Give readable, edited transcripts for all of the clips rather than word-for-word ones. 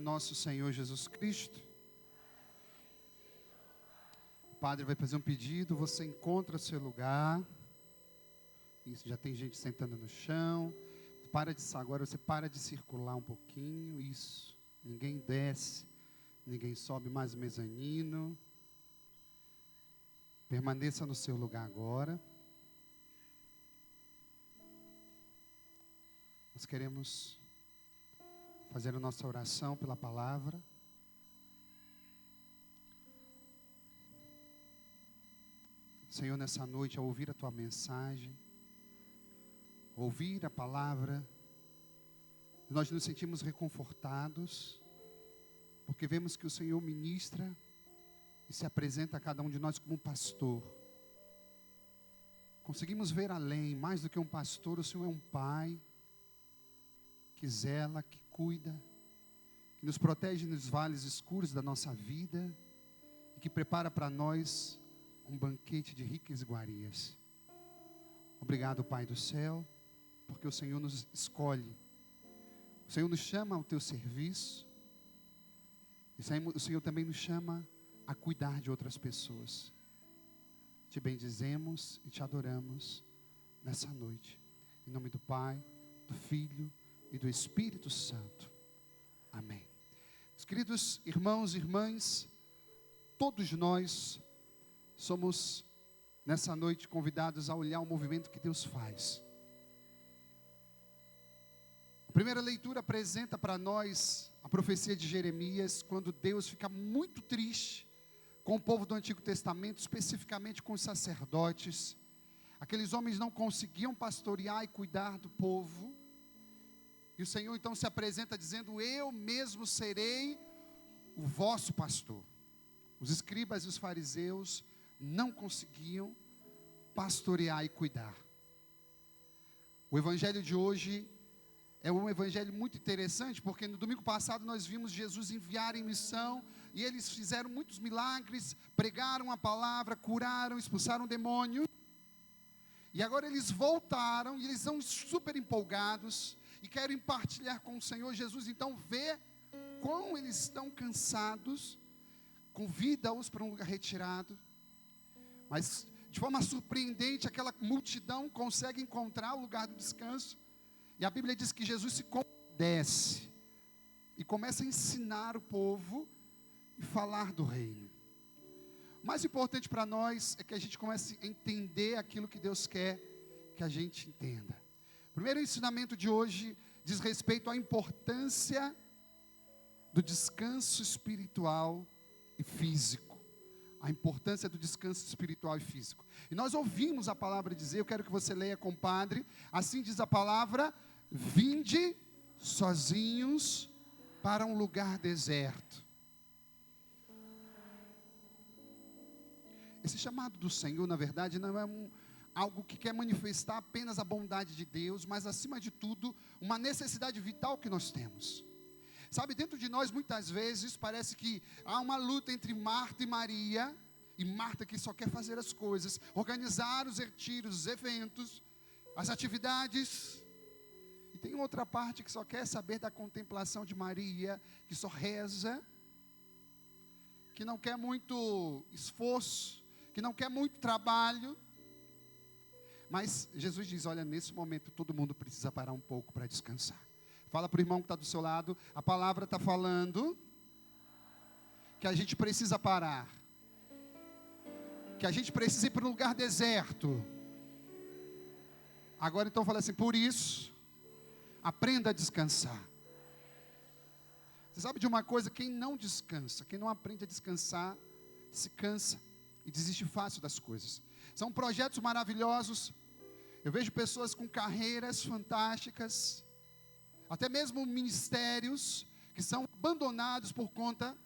nosso Senhor Jesus Cristo. O Padre vai fazer um pedido, você encontra seu lugar. Isso, já tem gente sentando no chão. Agora você para de circular um pouquinho. Isso. Ninguém desce, ninguém sobe mais o mezanino. Permaneça no seu lugar agora. Nós queremos fazer a nossa oração pela palavra. Senhor, nessa noite, ao ouvir a Tua mensagem, ouvir a palavra, nós nos sentimos reconfortados, porque vemos que o Senhor ministra e se apresenta a cada um de nós como um pastor. Conseguimos ver além, mais do que um pastor, o Senhor é um pai, que zela, que cuida, que nos protege nos vales escuros da nossa vida, e que prepara para nós um banquete de ricas iguarias. Obrigado, Pai do céu, porque o Senhor nos escolhe, o Senhor nos chama ao Teu serviço, e o Senhor também nos chama a cuidar de outras pessoas. Te bendizemos e Te adoramos nessa noite, em nome do Pai, do Filho e do Espírito Santo. Amém. Meus queridos irmãos e irmãs, todos nós somos nessa noite convidados a olhar o movimento que Deus faz. A primeira leitura apresenta para nós a profecia de Jeremias, quando Deus fica muito triste com o povo do Antigo Testamento, especificamente com os sacerdotes. Aqueles homens não conseguiam pastorear e cuidar do povo. E o Senhor então se apresenta dizendo: eu mesmo serei o vosso pastor. Os escribas e os fariseus não conseguiam pastorear e cuidar. O evangelho de hoje é um evangelho muito interessante, porque no domingo passado nós vimos Jesus enviar em missão, e eles fizeram muitos milagres, pregaram a palavra, curaram, expulsaram demônio. E agora eles voltaram, e eles são super empolgados, e querem partilhar com o Senhor. Jesus então vê quão eles estão cansados, convida-os para um lugar retirado, mas de forma surpreendente aquela multidão consegue encontrar o lugar do descanso, e a Bíblia diz que Jesus se compadece e começa a ensinar o povo e falar do reino. O mais importante para nós é que a gente comece a entender aquilo que Deus quer que a gente entenda. O primeiro ensinamento de hoje diz respeito à importância do descanso espiritual e físico. A importância do descanso espiritual e físico. E nós ouvimos a palavra dizer, eu quero que você leia, compadre, assim diz a palavra: vinde sozinhos para um lugar deserto. Esse chamado do Senhor, na verdade, não é algo que quer manifestar apenas a bondade de Deus, mas acima de tudo, uma necessidade vital que nós temos. Sabe, dentro de nós muitas vezes parece que há uma luta entre Marta e Maria, e Marta que só quer fazer as coisas, organizar os retiros, os eventos, as atividades, e tem outra parte que só quer saber da contemplação de Maria, que só reza, que não quer muito esforço, que não quer muito trabalho. Mas Jesus diz: olha, nesse momento todo mundo precisa parar um pouco para descansar. Fala para o irmão que está do seu lado, a palavra está falando que a gente precisa parar, que a gente precisa ir para um lugar deserto. Agora então fala assim: por isso, aprenda a descansar. Você sabe de uma coisa? Quem não descansa, quem não aprende a descansar, se cansa e desiste fácil das coisas. São projetos maravilhosos. Eu vejo pessoas com carreiras fantásticas, até mesmo ministérios que são abandonados por conta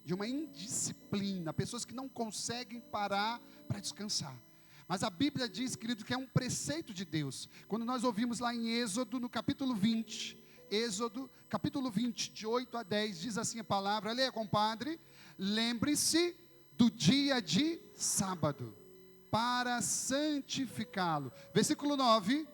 de uma indisciplina, pessoas que não conseguem parar para descansar. Mas a Bíblia diz, querido, que é um preceito de Deus. Quando nós ouvimos lá em Êxodo, no capítulo 20, Êxodo, capítulo 20, de 8 a 10, diz assim a palavra, leia, compadre: lembre-se do dia de sábado, para santificá-lo. Versículo 9.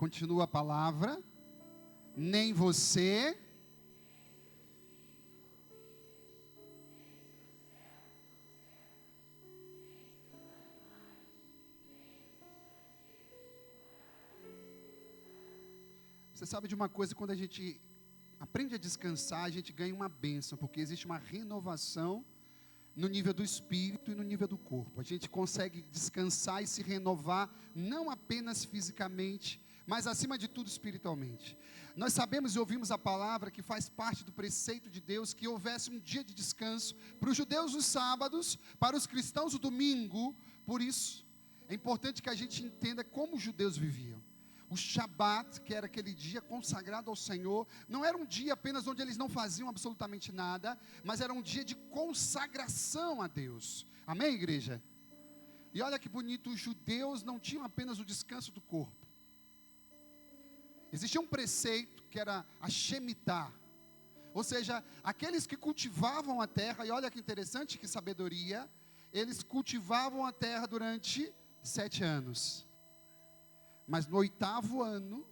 Continua a palavra. Nem você. Você sabe de uma coisa, quando a gente aprende a descansar, a gente ganha uma bênção, porque existe uma renovação no nível do espírito e no nível do corpo. A gente consegue descansar e se renovar, não apenas fisicamente, mas acima de tudo espiritualmente. Nós sabemos e ouvimos a palavra que faz parte do preceito de Deus, que houvesse um dia de descanso, para os judeus os sábados, para os cristãos o domingo. Por isso, é importante que a gente entenda como os judeus viviam. O Shabat, que era aquele dia consagrado ao Senhor, não era um dia apenas onde eles não faziam absolutamente nada, mas era um dia de consagração a Deus. Amém, igreja? E olha que bonito, os judeus não tinham apenas o descanso do corpo. Existia um preceito que era a Shemitah, ou seja, aqueles que cultivavam a terra, e olha que interessante, que sabedoria, eles cultivavam a terra durante 7 anos. Mas no 8º ano,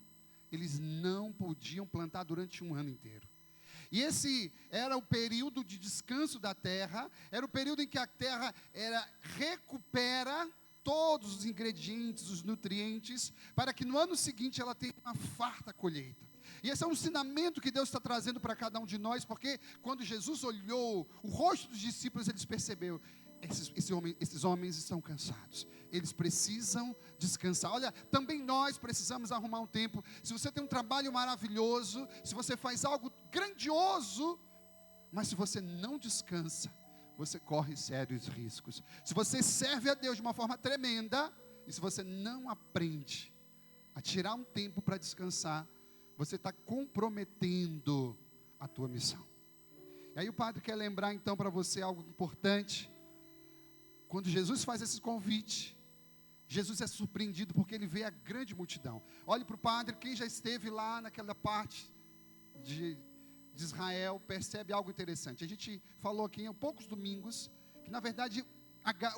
eles não podiam plantar durante um ano inteiro. E esse era o período de descanso da terra, era o período em que a terra recupera todos os ingredientes, os nutrientes, para que no ano seguinte ela tenha uma farta colheita. E esse é um ensinamento que Deus está trazendo para cada um de nós, porque quando Jesus olhou o rosto dos discípulos, eles perceberam, esses homens estão cansados, eles precisam descansar. Olha, também nós precisamos arrumar um tempo. Se você tem um trabalho maravilhoso, se você faz algo grandioso, mas se você não descansa, você corre sérios riscos. Se você serve a Deus de uma forma tremenda, e se você não aprende a tirar um tempo para descansar, você está comprometendo a tua missão. E aí o padre quer lembrar então para você algo importante. Quando Jesus faz esse convite, Jesus é surpreendido porque ele vê a grande multidão. Olhe para o padre, quem já esteve lá naquela parte de Israel, percebe algo interessante. A gente falou aqui há poucos domingos, que na verdade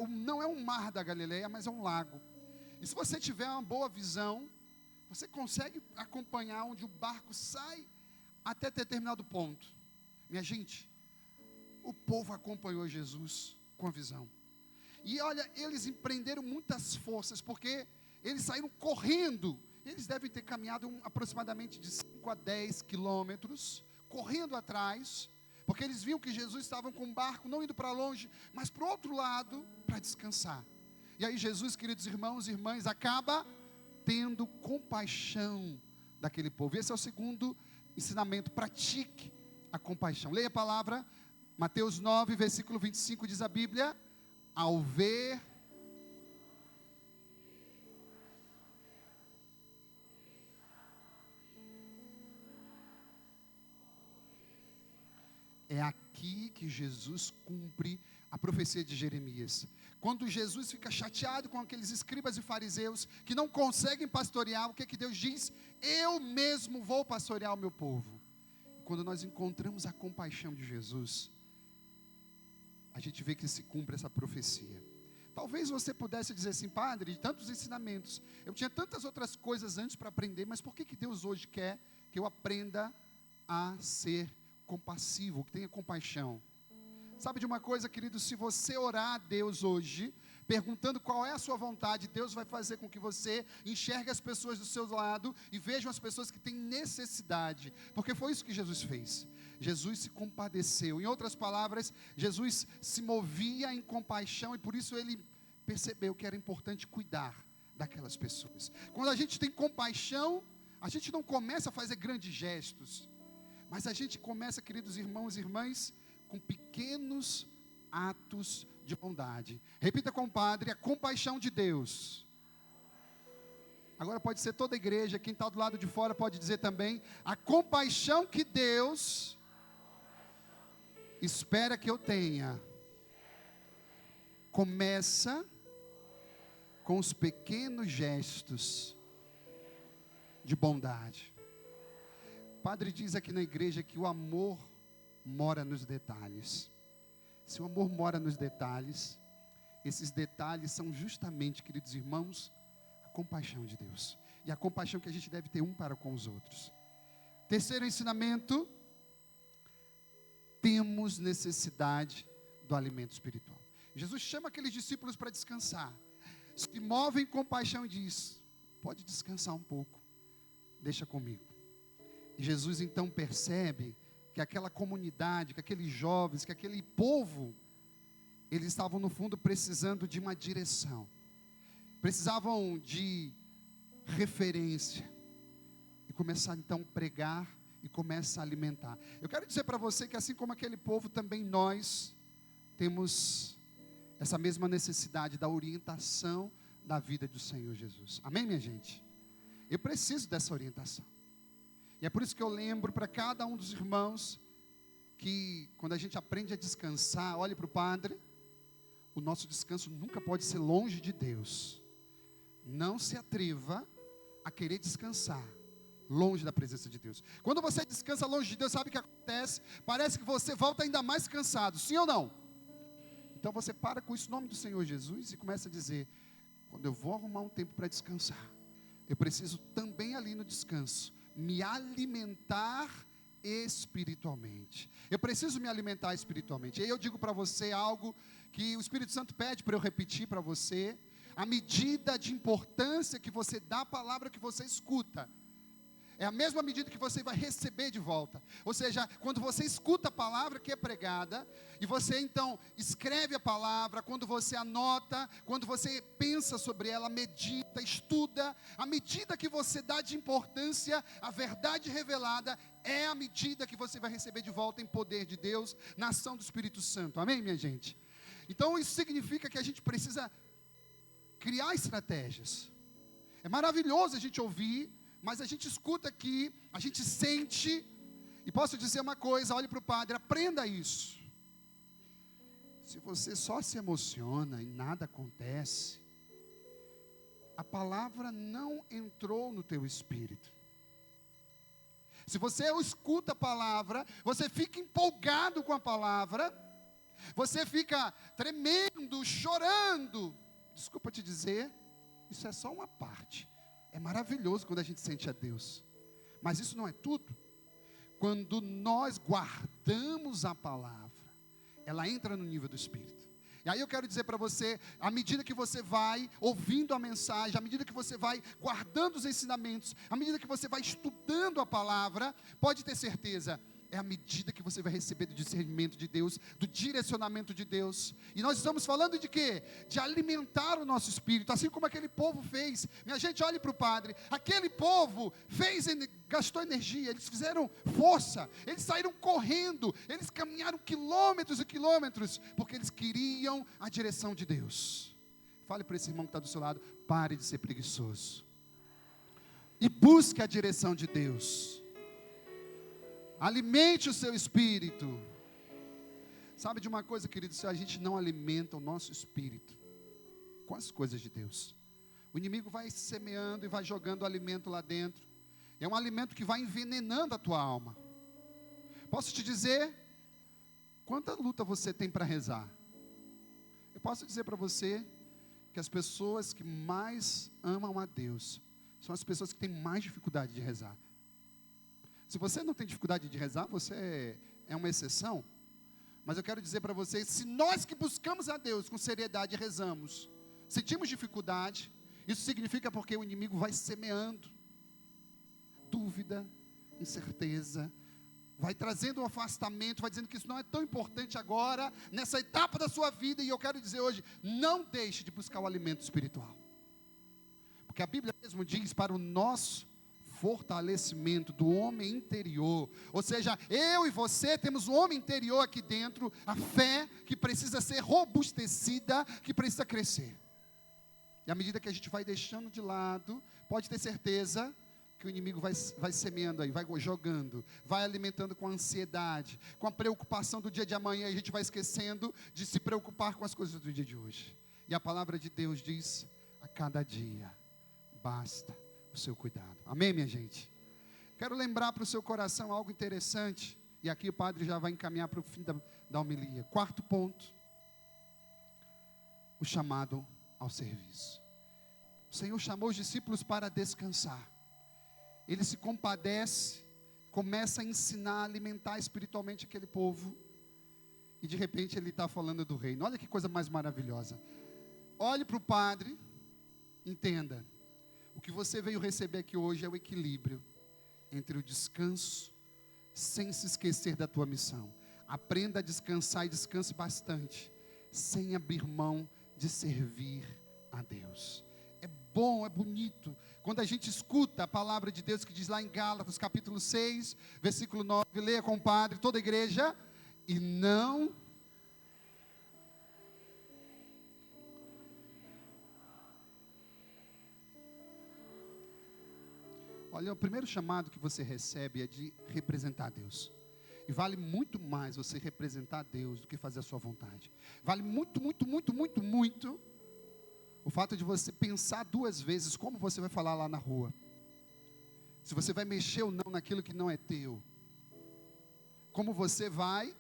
não é um mar da Galileia, mas é um lago. E se você tiver uma boa visão, você consegue acompanhar onde o barco sai até determinado ponto. Minha gente, o povo acompanhou Jesus com a visão. E olha, eles empreenderam muitas forças, porque eles saíram correndo. Eles devem ter caminhado aproximadamente de 5 a 10 quilômetros, correndo atrás, porque eles viam que Jesus estava com um barco, não indo para longe, mas para o outro lado, para descansar. E aí Jesus, queridos irmãos e irmãs, acaba tendo compaixão daquele povo. Esse é o segundo ensinamento: pratique a compaixão. Leia a palavra, Mateus 9, versículo 25, diz a Bíblia: ao ver é aqui que Jesus cumpre a profecia de Jeremias. Quando Jesus fica chateado com aqueles escribas e fariseus que não conseguem pastorear, o que Deus diz? Eu mesmo vou pastorear o meu povo. Quando nós encontramos a compaixão de Jesus, a gente vê que se cumpre essa profecia. Talvez você pudesse dizer assim: padre, de tantos ensinamentos, eu tinha tantas outras coisas antes para aprender, mas por que Deus hoje quer que eu aprenda a ser compassivo, que tenha compaixão? Sabe de uma coisa, querido, se você orar a Deus hoje, perguntando qual é a sua vontade, Deus vai fazer com que você enxergue as pessoas do seu lado e vejam as pessoas que têm necessidade, porque foi isso que Jesus fez. Jesus se compadeceu. Em outras palavras, Jesus se movia em compaixão, e por isso ele percebeu que era importante cuidar daquelas pessoas. Quando a gente tem compaixão, a gente não começa a fazer grandes gestos, mas a gente começa, queridos irmãos e irmãs, com pequenos atos de bondade. Repita com o padre: a compaixão de Deus. Agora pode ser toda a igreja, quem está do lado de fora pode dizer também: a compaixão que Deus espera que eu tenha, começa com os pequenos gestos de bondade. O padre diz aqui na igreja que o amor mora nos detalhes. Se o amor mora nos detalhes, esses detalhes são justamente, queridos irmãos, a compaixão de Deus. e a compaixão que a gente deve ter um para com os outros. Terceiro ensinamento: temos necessidade do alimento espiritual. Jesus chama aqueles discípulos para descansar, se movem com compaixão e diz: pode descansar um pouco, deixa comigo. E Jesus então percebe que aquela comunidade, que aqueles jovens, que aquele povo, eles estavam no fundo precisando de uma direção, precisavam de referência, e começar então a pregar e começa a alimentar. Eu quero dizer para você que assim como aquele povo, também nós temos essa mesma necessidade da orientação da vida do Senhor Jesus. Amém, minha gente? Eu preciso dessa orientação. E é por isso que eu lembro para cada um dos irmãos que quando a gente aprende a descansar, olhe para o Padre, o nosso descanso nunca pode ser longe de Deus. Não se atreva a querer descansar longe da presença de Deus. Quando você descansa longe de Deus, sabe o que acontece? Parece que você volta ainda mais cansado, sim ou não? Então você para com isso em nome do Senhor Jesus e começa a dizer: quando eu vou arrumar um tempo para descansar, eu preciso também ali no descanso me alimentar espiritualmente. Eu preciso me alimentar espiritualmente. E aí eu digo para você algo que o Espírito Santo pede para eu repetir para você: a medida de importância que você dá à palavra que você escuta, é a mesma medida que você vai receber de volta. Ou seja, quando você escuta a palavra que é pregada, e você então escreve a palavra, quando você anota, quando você pensa sobre ela, medita, estuda, a medida que você dá de importância à verdade revelada, é a medida que você vai receber de volta em poder de Deus, na ação do Espírito Santo. Amém, minha gente? Então isso significa que a gente precisa criar estratégias. É maravilhoso a gente ouvir, mas a gente escuta aqui, a gente sente, e posso dizer uma coisa: olhe para o Padre, aprenda isso. Se você só se emociona e nada acontece, a palavra não entrou no teu espírito. Se você escuta a palavra, você fica empolgado com a palavra, você fica tremendo, chorando. Desculpa te dizer, isso é só uma parte. É maravilhoso quando a gente sente a Deus, mas isso não é tudo. Quando nós guardamos a palavra, ela entra no nível do Espírito. E aí eu quero dizer para você, à medida que você vai ouvindo a mensagem, à medida que você vai guardando os ensinamentos, à medida que você vai estudando a palavra, pode ter certeza, é à medida que você vai receber do discernimento de Deus, do direcionamento de Deus. E nós estamos falando de quê? De alimentar o nosso espírito, assim como aquele povo fez. Minha gente, olhe para o Padre. Aquele povo gastou energia, eles fizeram força, eles saíram correndo, eles caminharam quilômetros e quilômetros, porque eles queriam a direção de Deus. Fale para esse irmão que está do seu lado: pare de ser preguiçoso e busque a direção de Deus. Alimente o seu espírito. Sabe de uma coisa, querido? Se a gente não alimenta o nosso espírito com as coisas de Deus, o inimigo vai semeando e vai jogando alimento lá dentro. É um alimento que vai envenenando a tua alma. Posso te dizer quanta luta você tem para rezar? Eu posso dizer para você que as pessoas que mais amam a Deus são as pessoas que têm mais dificuldade de rezar. Se você não tem dificuldade de rezar, você é uma exceção. Mas eu quero dizer para vocês, se nós que buscamos a Deus com seriedade rezamos, sentimos dificuldade, isso significa porque o inimigo vai semeando dúvida, incerteza, vai trazendo um afastamento, vai dizendo que isso não é tão importante agora, nessa etapa da sua vida. E eu quero dizer hoje, não deixe de buscar o alimento espiritual. Porque a Bíblia mesmo diz para o nosso fortalecimento do homem interior, ou seja, eu e você temos um homem interior aqui dentro, a fé que precisa ser robustecida, que precisa crescer. E à medida que a gente vai deixando de lado, pode ter certeza que o inimigo vai semeando aí, vai jogando, vai alimentando com a ansiedade, com a preocupação do dia de amanhã, e a gente vai esquecendo de se preocupar com as coisas do dia de hoje. E a palavra de Deus diz: a cada dia basta o seu cuidado. Amém, minha gente? Quero lembrar para o seu coração algo interessante, e aqui o padre já vai encaminhar para o fim da homilia. Quarto ponto: o chamado ao serviço. O Senhor chamou os discípulos para descansar. Ele se compadece, começa a ensinar, a alimentar espiritualmente aquele povo. E de repente ele está falando do reino. Olha que coisa mais maravilhosa. Olhe para o Padre, entenda. O que você veio receber aqui hoje é o equilíbrio entre o descanso, sem se esquecer da tua missão. Aprenda a descansar e descanse bastante, sem abrir mão de servir a Deus. É bom, é bonito, quando a gente escuta a palavra de Deus que diz lá em Gálatas, capítulo 6, versículo 9, leia com o Padre, toda a igreja, e não... Olha, o primeiro chamado que você recebe é de representar Deus. E vale muito mais você representar Deus do que fazer a sua vontade. Vale muito, muito, muito, muito, muito o fato de você pensar duas vezes como você vai falar lá na rua. Se você vai mexer ou não naquilo que não é teu. Como você vai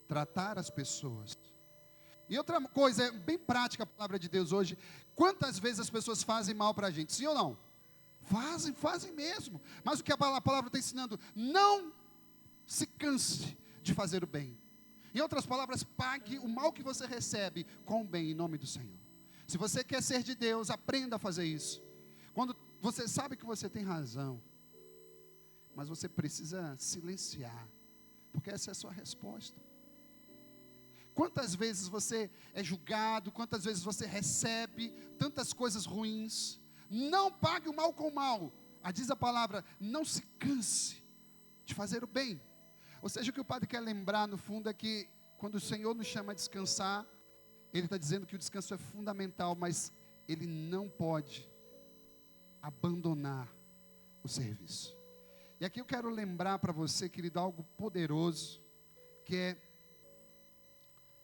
tratar as pessoas. E outra coisa, é bem prática a palavra de Deus hoje. Quantas vezes as pessoas fazem mal para a gente? Sim ou não? Fazem mesmo. Mas o que a palavra está ensinando? Não se canse de fazer o bem. Em outras palavras, pague o mal que você recebe com o bem, em nome do Senhor. Se você quer ser de Deus, aprenda a fazer isso. Quando você sabe que você tem razão, mas você precisa silenciar, porque essa é a sua resposta. Quantas vezes você é julgado, quantas vezes você recebe tantas coisas ruins. Não pague o mal com o mal. Diz a palavra, não se canse de fazer o bem. Ou seja, o que o Padre quer lembrar no fundo é que quando o Senhor nos chama a descansar, Ele está dizendo que o descanso é fundamental, mas Ele não pode abandonar o serviço. E aqui eu quero lembrar para você, querido, algo poderoso, que é,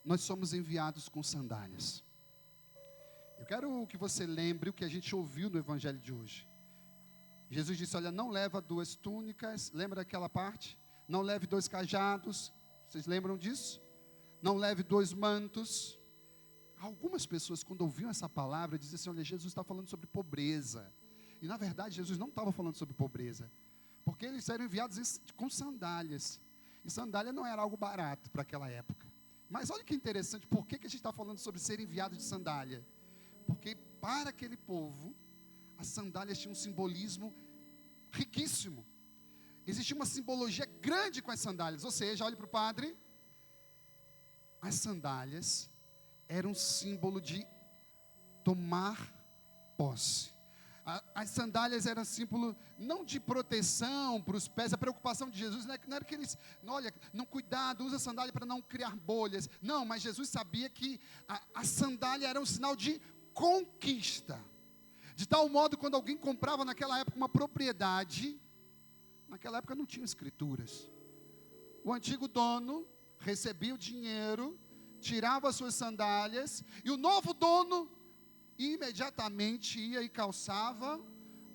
nós somos enviados com sandálias. Eu quero que você lembre o que a gente ouviu no Evangelho de hoje. Jesus disse, olha, não leva 2 túnicas, lembra daquela parte? Não leve 2 cajados, vocês lembram disso? Não leve 2 mantos. Algumas pessoas, quando ouviam essa palavra, diziam assim, olha, Jesus está falando sobre pobreza. E na verdade, Jesus não estava falando sobre pobreza, porque eles eram enviados com sandálias. E sandália não era algo barato para aquela época. Mas olha que interessante, por que a gente está falando sobre ser enviado de sandália? Porque para aquele povo, as sandálias tinham um simbolismo riquíssimo. Existia uma simbologia grande com as sandálias. Ou seja, olhe para o Padre. As sandálias eram um símbolo de tomar posse. As sandálias eram símbolo não de proteção para os pés. A preocupação de Jesus não era que eles, olha, não cuidado, usa sandália para não criar bolhas. Não, mas Jesus sabia que a sandália era um sinal de conquista. De tal modo, quando alguém comprava naquela época uma propriedade, naquela época não tinha escrituras. O antigo dono recebia o dinheiro, tirava as suas sandálias, e o novo dono imediatamente ia e calçava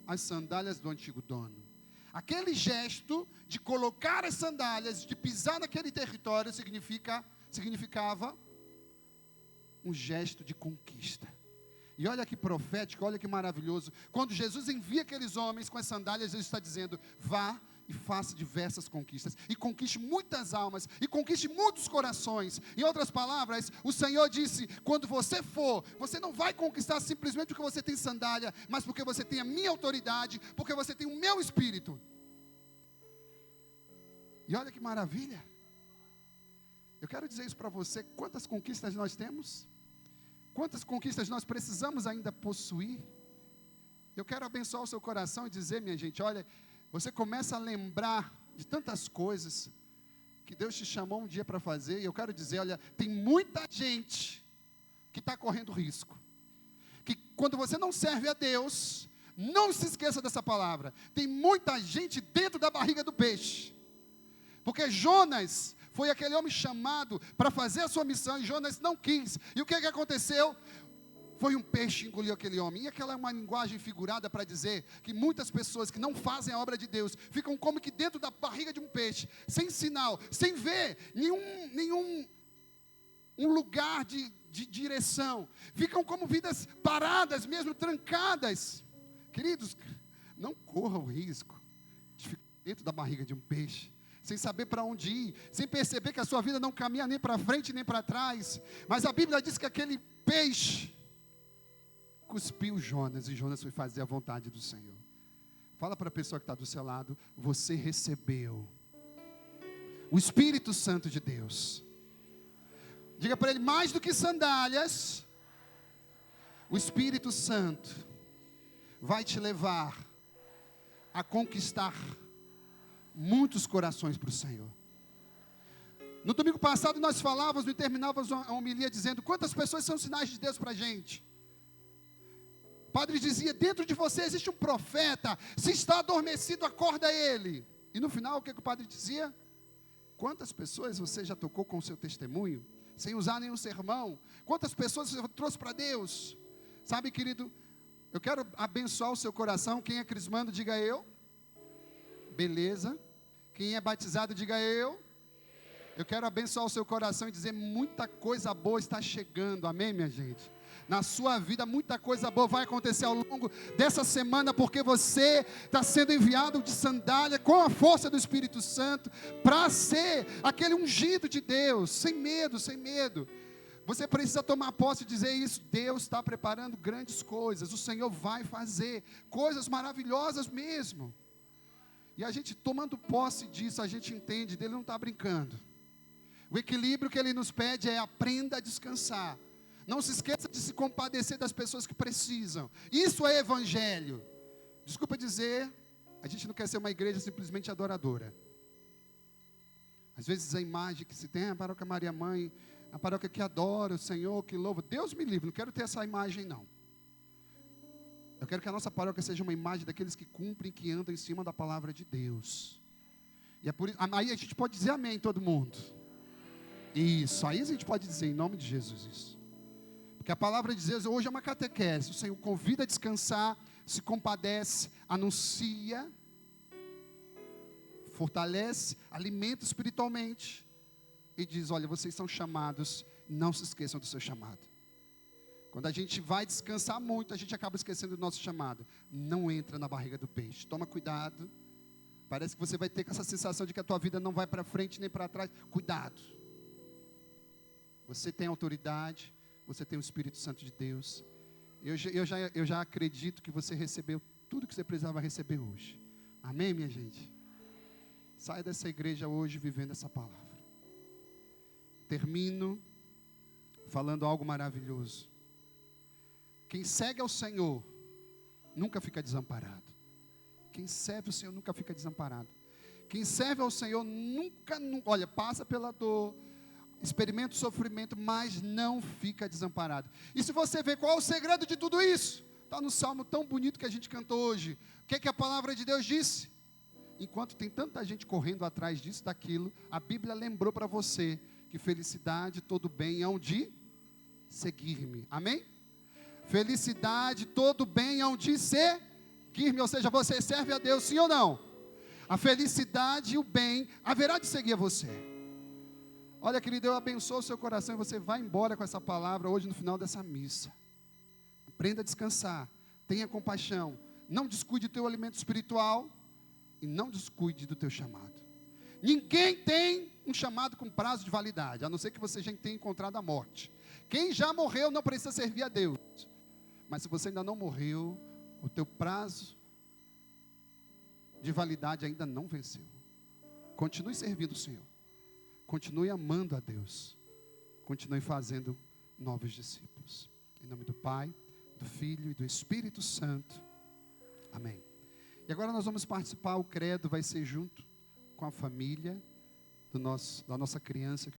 as sandálias do antigo dono. Aquele gesto de colocar as sandálias, de pisar naquele território, significava um gesto de conquista. E olha que profético, olha que maravilhoso. Quando Jesus envia aqueles homens com as sandálias, ele está dizendo, vá e faça diversas conquistas, e conquiste muitas almas, e conquiste muitos corações. Em outras palavras, o Senhor disse, quando você for, você não vai conquistar simplesmente porque você tem sandália, mas porque você tem a minha autoridade, porque você tem o meu espírito. E olha que maravilha. Eu quero dizer isso para você, quantas conquistas nós temos? Quantas conquistas nós precisamos ainda possuir? Eu quero abençoar o seu coração e dizer, minha gente, olha, você começa a lembrar de tantas coisas que Deus te chamou um dia para fazer, e eu quero dizer, olha, tem muita gente que está correndo risco, que quando você não serve a Deus, não se esqueça dessa palavra, tem muita gente dentro da barriga do peixe, porque Jonas foi aquele homem chamado para fazer a sua missão, e Jonas não quis, e o que aconteceu? Foi um peixe que engoliu aquele homem. E aquela é uma linguagem figurada para dizer que muitas pessoas que não fazem a obra de Deus ficam como que dentro da barriga de um peixe, sem sinal, sem ver nenhum um lugar de de direção, ficam como vidas paradas, mesmo trancadas. Queridos, não corra o risco de ficar dentro da barriga de um peixe, sem saber para onde ir, sem perceber que a sua vida não caminha nem para frente nem para trás. Mas a Bíblia diz que aquele peixe cuspiu Jonas, e Jonas foi fazer a vontade do Senhor. Fala para a pessoa que está do seu lado: você recebeu o Espírito Santo de Deus. Diga para ele: mais do que sandálias, o Espírito Santo vai te levar a conquistar muitos corações para o Senhor. No domingo passado nós falávamos e terminávamos a homilia dizendo: quantas pessoas são sinais de Deus para a gente? O padre dizia: dentro de você existe um profeta, se está adormecido, acorda ele. E no final o que o padre dizia? Quantas pessoas você já tocou com o seu testemunho, sem usar nenhum sermão? Quantas pessoas você trouxe para Deus? Sabe, querido, eu quero abençoar o seu coração. Quem é crismando, diga eu. Beleza. Quem é batizado, diga eu. Eu quero abençoar o seu coração e dizer: muita coisa boa está chegando, amém, minha gente? Na sua vida, muita coisa boa vai acontecer ao longo dessa semana, porque você está sendo enviado de sandália, com a força do Espírito Santo, para ser aquele ungido de Deus, sem medo, sem medo. Você precisa tomar posse e dizer isso: Deus está preparando grandes coisas, o Senhor vai fazer coisas maravilhosas mesmo. E a gente tomando posse disso, a gente entende, Ele não está brincando. O equilíbrio que Ele nos pede é: aprenda a descansar. Não se esqueça de se compadecer das pessoas que precisam. Isso é evangelho. Desculpa dizer, a gente não quer ser uma igreja simplesmente adoradora. Às vezes a imagem que se tem é a paróquia Maria Mãe, a paróquia que adora o Senhor, que louva. Deus me livre, não quero ter essa imagem não. Eu quero que a nossa paróquia seja uma imagem daqueles que cumprem, que andam em cima da palavra de Deus. E é por isso, aí a gente pode dizer amém, todo mundo. Isso, aí a gente pode dizer em nome de Jesus isso. Porque a palavra de Deus hoje é uma catequese. O Senhor convida a descansar, se compadece, anuncia, fortalece, alimenta espiritualmente. E diz: olha, vocês são chamados, não se esqueçam do seu chamado. Quando a gente vai descansar muito, a gente acaba esquecendo do nosso chamado. Não entra na barriga do peixe. Toma cuidado. Parece que você vai ter essa sensação de que a tua vida não vai para frente nem para trás. Cuidado. Você tem autoridade. Você tem o Espírito Santo de Deus. Eu já acredito que você recebeu tudo que você precisava receber hoje. Amém, minha gente? Saia dessa igreja hoje vivendo essa palavra. Termino falando algo maravilhoso. Quem segue ao Senhor nunca fica desamparado. Quem serve ao Senhor nunca fica desamparado. Quem serve ao Senhor nunca, olha, passa pela dor, experimenta o sofrimento, mas não fica desamparado. E se você vê qual é o segredo de tudo isso, está no salmo tão bonito que a gente cantou hoje. O que é que a palavra de Deus disse? Enquanto tem tanta gente correndo atrás disso, daquilo, a Bíblia lembrou para você que felicidade, todo bem hão de seguir-me. Amém? Felicidade, todo bem hão de seguir-me. Ou seja, você serve a Deus, sim ou não? A felicidade e o bem haverá de seguir a você. Olha, querido, eu abençoo o seu coração e você vai embora com essa palavra hoje no final dessa missa. Aprenda a descansar, tenha compaixão, não descuide do teu alimento espiritual e não descuide do teu chamado. Ninguém tem um chamado com prazo de validade, a não ser que você já tenha encontrado a morte. Quem já morreu não precisa servir a Deus. Mas se você ainda não morreu, o teu prazo de validade ainda não venceu. Continue servindo o Senhor. Continue amando a Deus. Continue fazendo novos discípulos. Em nome do Pai, do Filho e do Espírito Santo. Amém. E agora nós vamos participar, o credo vai ser junto com a família da nossa criança.